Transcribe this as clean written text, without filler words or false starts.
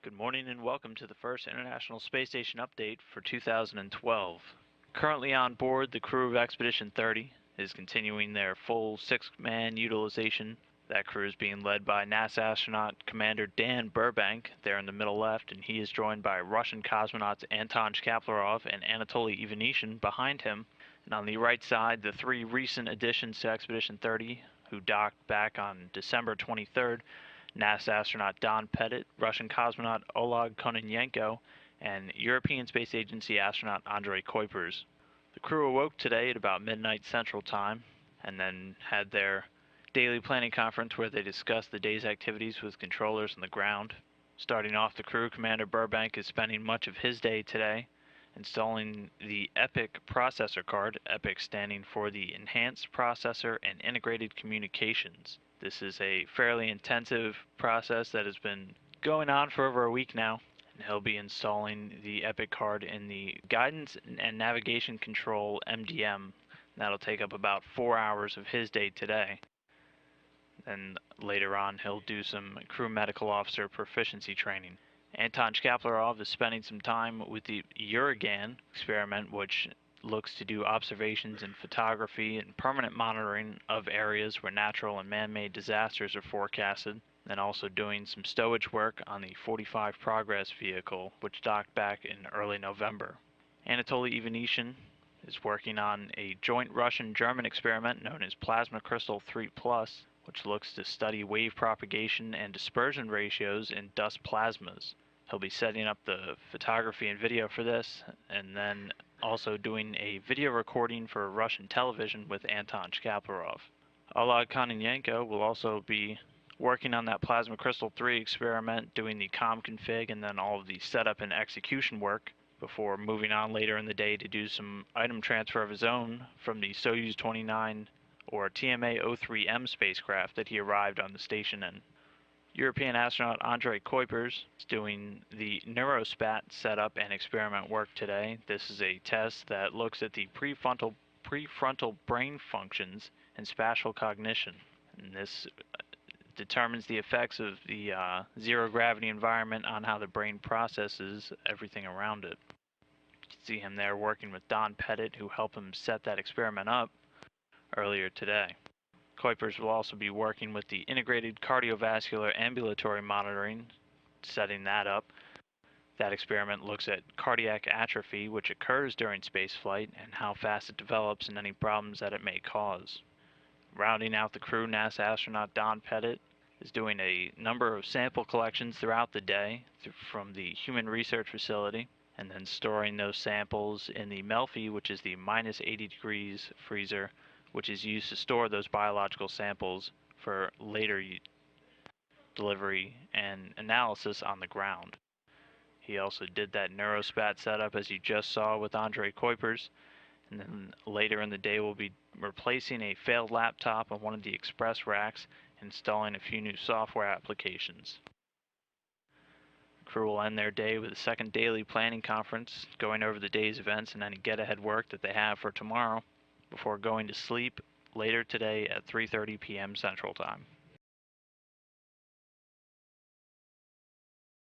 Good morning and welcome to the first International Space Station update for 2012. Currently on board, the crew of Expedition 30 is continuing their full 6-man utilization. That crew is being led by NASA astronaut Commander Dan Burbank there in the middle left, and he is joined by Russian cosmonauts Anton Shkaplerov and Anatoly Ivanishin behind him. And on the right side, the three recent additions to Expedition 30 who docked back on December 23rd. NASA astronaut Don Pettit, Russian cosmonaut Oleg Kononenko, and European Space Agency astronaut Andrei Kuipers. The crew awoke today at about midnight Central Time and then had their daily planning conference where they discussed the day's activities with controllers on the ground. Starting off, the crew, Commander Burbank is spending much of his day today installing the EPIC processor card, EPIC standing for the Enhanced Processor and Integrated Communications. This is a fairly intensive process that has been going on for over a week now, and he'll be installing the EPIC card in the Guidance and Navigation Control MDM. That'll take up about 4 hours of his day today. Then later on, he'll do some crew medical officer proficiency training. Anton Shkaplerov is spending some time with the Uragan experiment, which looks to do observations and photography and permanent monitoring of areas where natural and man-made disasters are forecasted, and also doing some stowage work on the 45 Progress vehicle, which docked back in early November. Anatoly Ivanishin is working on a joint Russian-German experiment known as Plasma Crystal 3+, which looks to study wave propagation and dispersion ratios in dust plasmas. He'll be setting up the photography and video for this, and then also doing a video recording for Russian television with Anton Shkaplerov. Oleg Kononenko will also be working on that Plasma Crystal 3 experiment, doing the COM config and then all of the setup and execution work before moving on later in the day to do some item transfer of his own from the Soyuz 29 or TMA-03M spacecraft that he arrived on the station in. European astronaut Andrei Kuipers is doing the NeuroSpat setup and experiment work today. This is a test that looks at the prefrontal brain functions and spatial cognition. And this determines the effects of the zero-gravity environment on how the brain processes everything around it. You can see him there working with Don Pettit, who helped him set that experiment up earlier today. Kuipers will also be working with the Integrated Cardiovascular Ambulatory Monitoring, setting that up. That experiment looks at cardiac atrophy, which occurs during spaceflight, and how fast it develops and any problems that it may cause. Rounding out the crew, NASA astronaut Don Pettit is doing a number of sample collections throughout the day from the Human Research Facility, and then storing those samples in the Melfi, which is the minus 80 degrees freezer, which is used to store those biological samples for later delivery and analysis on the ground. He also did that NeuroSpat setup as you just saw with Andrei Kuipers, and then later in the day we'll be replacing a failed laptop on one of the express racks and installing a few new software applications. The crew will end their day with a second daily planning conference, going over the day's events and any get-ahead work that they have for tomorrow, before going to sleep later today at 3:30 p.m. Central Time.